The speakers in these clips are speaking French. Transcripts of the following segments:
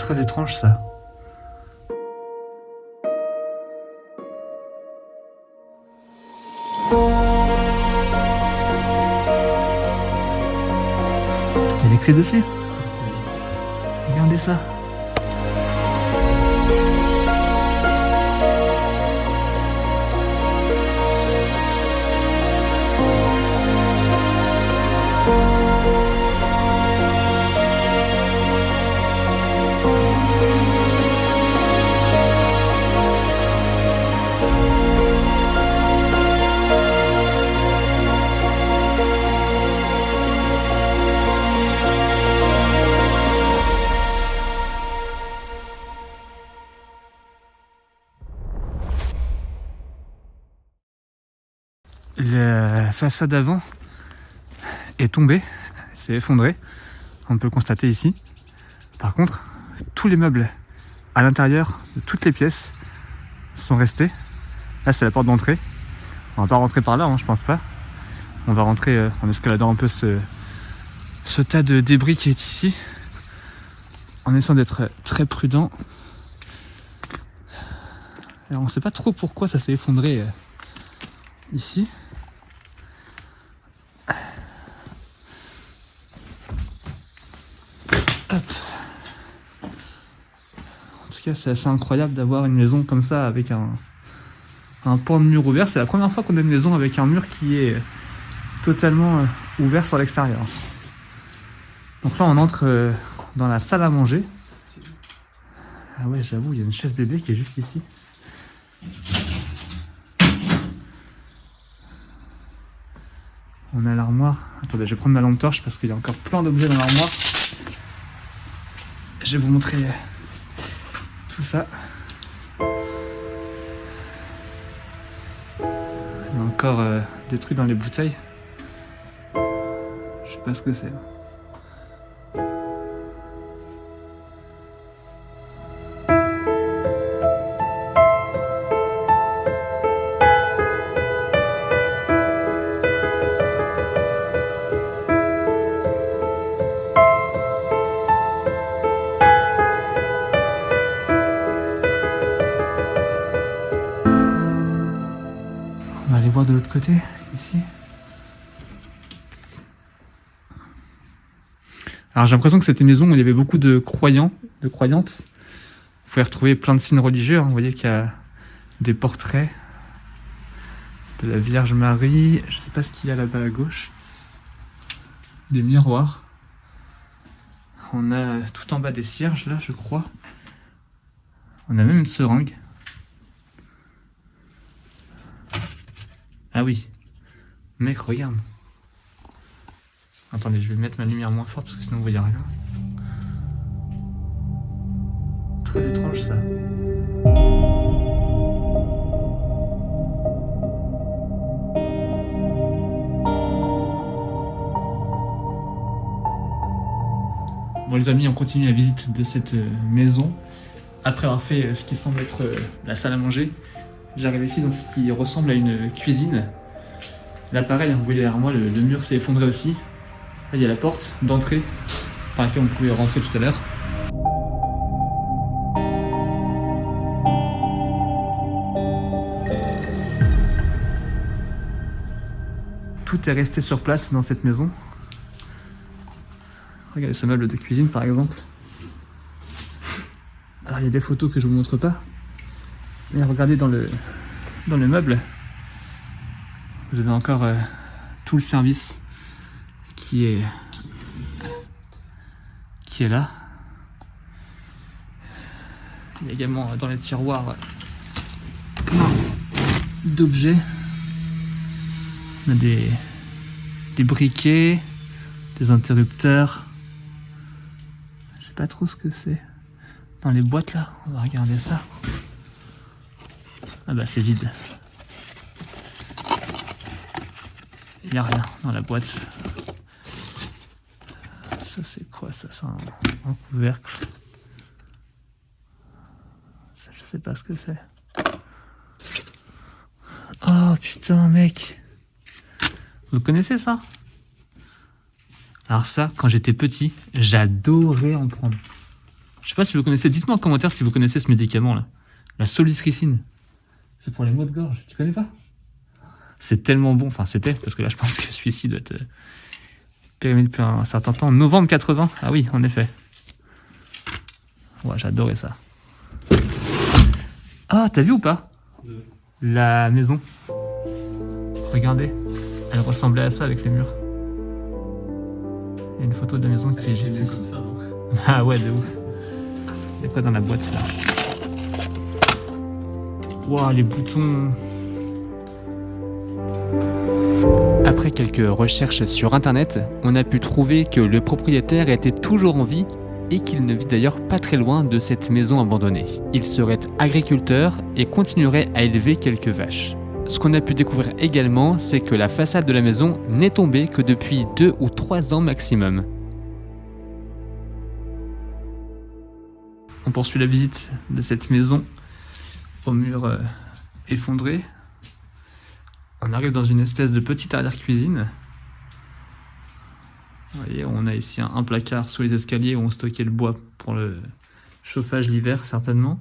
Très étrange ça. Il y a des clés dessus. Regardez ça. La façade avant est tombée, s'est effondrée, on peut le constater ici. Par contre, tous les meubles à l'intérieur de toutes les pièces sont restés. Là, c'est la porte d'entrée. On va pas rentrer par là, hein, je pense pas. On va rentrer en escaladant un peu ce tas de débris qui est ici, en essayant d'être très prudent. Alors, on sait pas trop pourquoi ça s'est effondré ici. Hop. En tout cas, c'est assez incroyable d'avoir une maison comme ça avec un pan de mur ouvert. C'est la première fois qu'on a une maison avec un mur qui est totalement ouvert sur l'extérieur. Donc là, on entre dans la salle à manger. Ah ouais, j'avoue, il y a une chaise bébé qui est juste ici. On a l'armoire. Attendez, je vais prendre ma lampe torche parce qu'il y a encore plein d'objets dans l'armoire. Je vais vous montrer tout ça. Il y a encore des trucs dans les bouteilles. Je sais pas ce que c'est. On va aller voir de l'autre côté, ici. Alors j'ai l'impression que c'était une maison où il y avait beaucoup de croyants, de croyantes. Vous pouvez retrouver plein de signes religieux. Vous voyez qu'il y a des portraits de la Vierge Marie. Je sais pas ce qu'il y a là-bas à gauche. Des miroirs. On a tout en bas des cierges là, je crois. On a même une seringue. Ah oui, mec, regarde. Attendez, je vais mettre ma lumière moins forte parce que sinon vous voyez rien. Très étrange ça. Bon les amis, on continue la visite de cette maison. Après avoir fait ce qui semble être la salle à manger, j'arrive ici dans ce qui ressemble à une cuisine. Là pareil, vous voyez derrière moi, le mur s'est effondré aussi. Là il y a la porte d'entrée par laquelle on pouvait rentrer tout à l'heure. Tout est resté sur place dans cette maison. Regardez ce meuble de cuisine par exemple. Alors il y a des photos que je vous montre pas. Mais regardez dans le meuble, vous avez encore tout le service qui est là. Il y a également dans les tiroirs plein d'objets. On a des briquets, des interrupteurs. Je sais pas trop ce que c'est. Dans les boîtes là, on va regarder ça. Ah bah c'est vide. Il n'y a rien dans la boîte. Ça c'est quoi ça? C'est un couvercle. Ça je sais pas ce que c'est. Oh putain mec. Vous connaissez ça? Alors ça, quand j'étais petit, j'adorais en prendre. Je sais pas si vous connaissez, dites-moi en commentaire si vous connaissez ce médicament là. La solistricine. C'est pour les maux de gorge, tu connais pas? C'est tellement bon, enfin c'était, parce que là je pense que celui-ci doit être périmé depuis un certain temps. Novembre 80, ah oui, en effet. Ouais, j'adorais ça. Ah, t'as vu ou pas? La maison. Regardez, elle ressemblait à ça avec les murs. Il y a une photo de la maison qui est juste ici. Comme ça, non? Ah ouais, de ouf. Il y a quoi dans la boîte là? Waouh, les boutons. Après quelques recherches sur internet, on a pu trouver que le propriétaire était toujours en vie et qu'il ne vit d'ailleurs pas très loin de cette maison abandonnée. Il serait agriculteur et continuerait à élever quelques vaches. Ce qu'on a pu découvrir également, c'est que la façade de la maison n'est tombée que depuis 2 ou 3 ans maximum. On poursuit la visite de cette maison au mur effondré. On arrive dans une espèce de petite arrière-cuisine. Vous voyez, on a ici un placard sous les escaliers où on stockait le bois pour le chauffage l'hiver, certainement.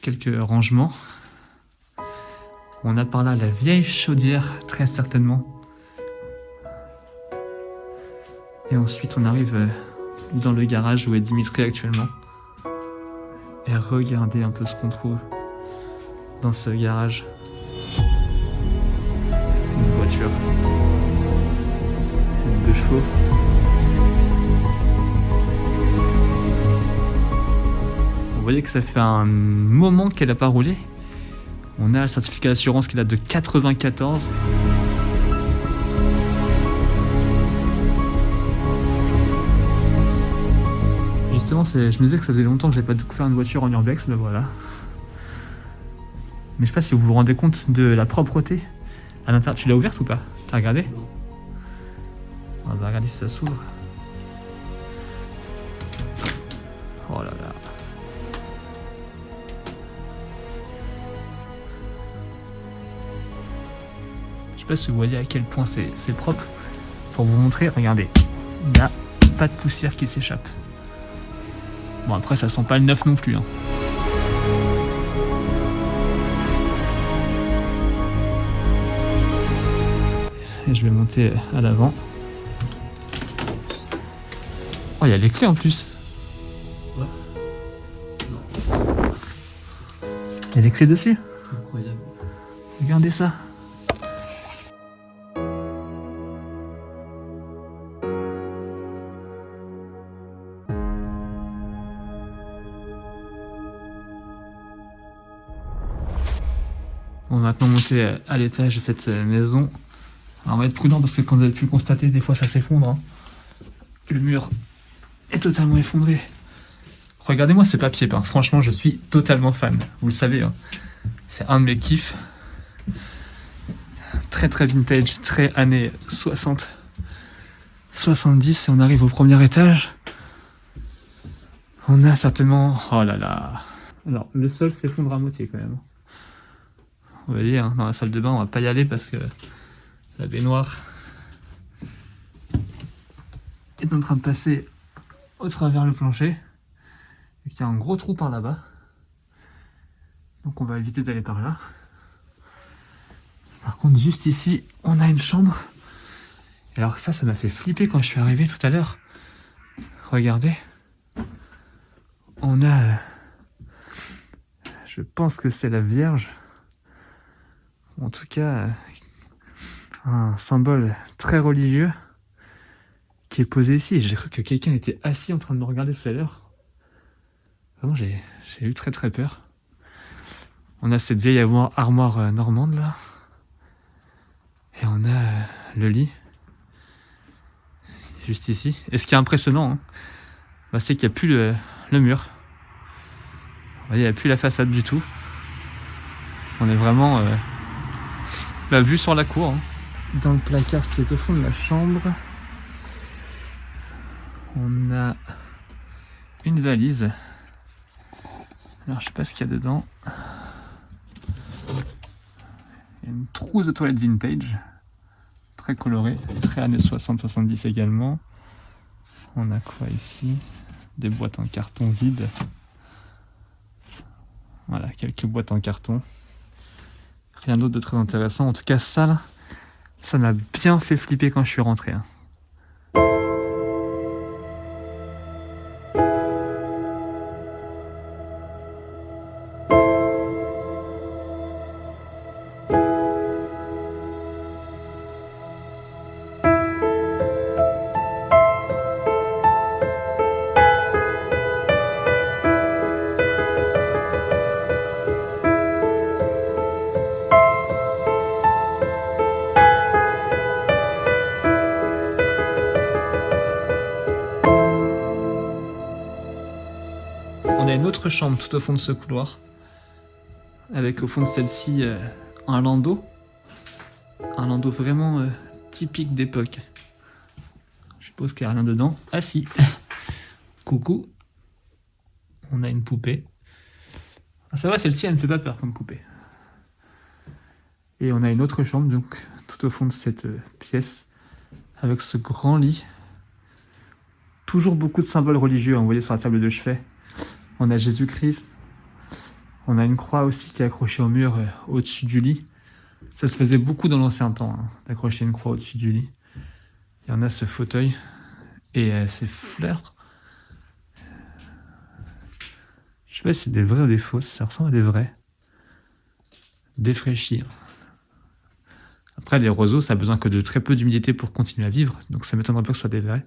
Quelques rangements. On a par là la vieille chaudière, très certainement. Et ensuite, on arrive dans le garage où est Dimitri actuellement. Et regardez un peu ce qu'on trouve dans ce garage. Une voiture. Une 2 chevaux. Vous voyez que ça fait un moment qu'elle n'a pas roulé. On a le certificat d'assurance qui date de 94. Justement, je me disais que ça faisait longtemps que j'avais pas découvert une voiture en urbex, ben voilà. Mais je sais pas si vous vous rendez compte de la propreté à l'intérieur. Tu l'as ouverte ou pas? T'as regardé? Non. On va regarder si ça s'ouvre. Oh là là. Je sais pas si vous voyez à quel point c'est propre. Pour vous montrer, regardez. Il n'y a pas de poussière qui s'échappe. Bon, après, ça sent pas le neuf non plus. Hein. Et je vais monter à l'avant. Oh, il y a les clés en plus. Ouais. Il y a des clés dessus. Incroyable. Regardez ça. On va maintenant monter à l'étage de cette maison. Alors on va être prudent parce que comme vous avez pu le constater, des fois ça s'effondre. Hein. Le mur est totalement effondré. Regardez-moi ces papiers peints. Franchement, je suis totalement fan. Vous le savez. Hein. C'est un de mes kiffs. Très très vintage, très années 60, 70. Et on arrive au premier étage. On a certainement... Oh là là. Alors, le sol s'effondre à moitié quand même. Vous voyez, hein, dans la salle de bain, on va pas y aller parce que la baignoire est en train de passer au travers le plancher. Et qu'il y a un gros trou par là-bas. Donc on va éviter d'aller par là. Par contre, juste ici, on a une chambre. Et alors ça m'a fait flipper quand je suis arrivé tout à l'heure. Regardez. On a... je pense que c'est la Vierge. En tout cas, un symbole très religieux qui est posé ici. J'ai cru que quelqu'un était assis en train de me regarder tout à l'heure. Vraiment, j'ai eu très très peur. On a cette vieille armoire normande là. Et on a le lit. Juste ici. Et ce qui est impressionnant, hein, c'est qu'il n'y a plus le mur. Vous voyez, il n'y a plus la façade du tout. On est vraiment... la vue sur la cour. Hein. Dans le placard qui est au fond de la chambre, on a une valise. Alors je sais pas ce qu'il y a dedans. Il y a une trousse de toilette vintage. Très colorée. Très années 60-70 également. On a quoi ici? Des boîtes en carton vides. Voilà, quelques boîtes en carton. Rien d'autre de très intéressant. En tout cas, ça, là, ça m'a bien fait flipper quand je suis rentré. Hein. On a une autre chambre tout au fond de ce couloir, avec au fond de celle-ci un landau vraiment typique d'époque. Je suppose qu'il n'y a rien dedans. Ah si, coucou, on a une poupée. Ah, ça va, celle-ci elle ne fait pas peur comme poupée. Et on a une autre chambre donc tout au fond de cette pièce, avec ce grand lit. Toujours beaucoup de symboles religieux, hein, vous voyez sur la table de chevet. On a Jésus-Christ. On a une croix aussi qui est accrochée au mur au-dessus du lit. Ça se faisait beaucoup dans l'ancien temps, hein, d'accrocher une croix au-dessus du lit. Et on a ce fauteuil et ces fleurs. Je sais pas si c'est des vrais ou des fausses. Ça ressemble à des vrais. Défraîchis. Après, les roseaux, ça a besoin que de très peu d'humidité pour continuer à vivre. Donc ça m'étonnerait pas que ce soit des vrais.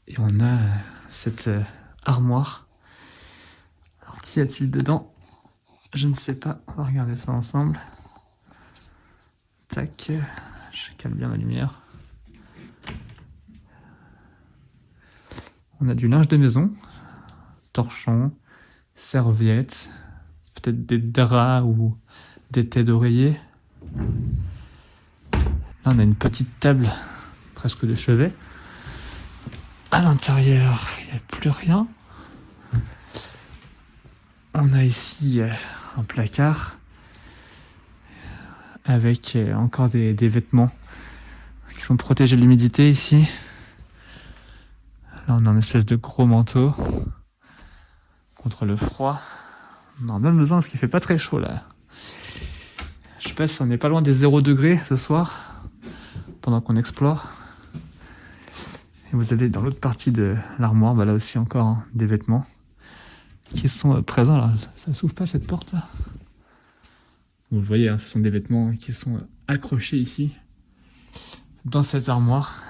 Et on a cette armoire. Alors, qu'y a-t-il dedans? Je ne sais pas. On va regarder ça ensemble. Tac. Je calme bien la lumière. On a du linge de maison. Torchons, serviettes, peut-être des draps ou des têtes d'oreiller. Là, on a une petite table presque de chevet. À l'intérieur, il n'y a plus rien. On a ici un placard avec encore des vêtements qui sont protégés de l'humidité ici. Là, on a une espèce de gros manteau contre le froid. On en a bien besoin parce qu'il fait pas très chaud là. Je sais pas si on n'est pas loin des 0 degrés ce soir pendant qu'on explore. Et vous avez dans l'autre partie de l'armoire, bah là aussi encore hein, des vêtements qui sont présents là. Ça s'ouvre pas cette porte là. Vous le voyez, hein, ce sont des vêtements qui sont accrochés ici dans cette armoire.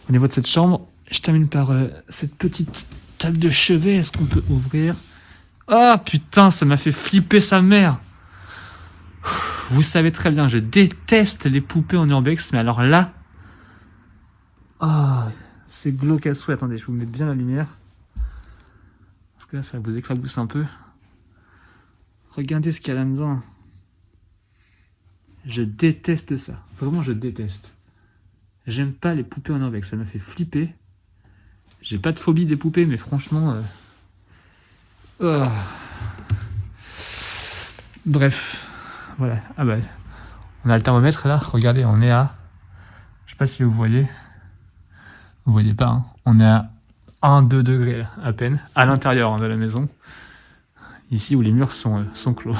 Au niveau de cette chambre, je termine par cette petite table de chevet. Est-ce qu'on peut ouvrir? Ah putain, ça m'a fait flipper sa mère. Vous savez très bien, je déteste les poupées en urbex, mais alors là, ah, c'est glauque à souhait. Attendez, je vous mets bien la lumière. Parce que là, ça vous éclabousse un peu. Regardez ce qu'il y a là-dedans. Je déteste ça. Vraiment, je déteste. J'aime pas les poupées en urbex, ça me fait flipper. J'ai pas de phobie des poupées, mais franchement... Oh. Bref, voilà. Ah bah, on a le thermomètre là, regardez, on est à... Je sais pas si vous voyez. Vous voyez pas, hein. On est à 1-2 degrés là, à peine, à l'intérieur hein, de la maison. Ici où les murs sont clos.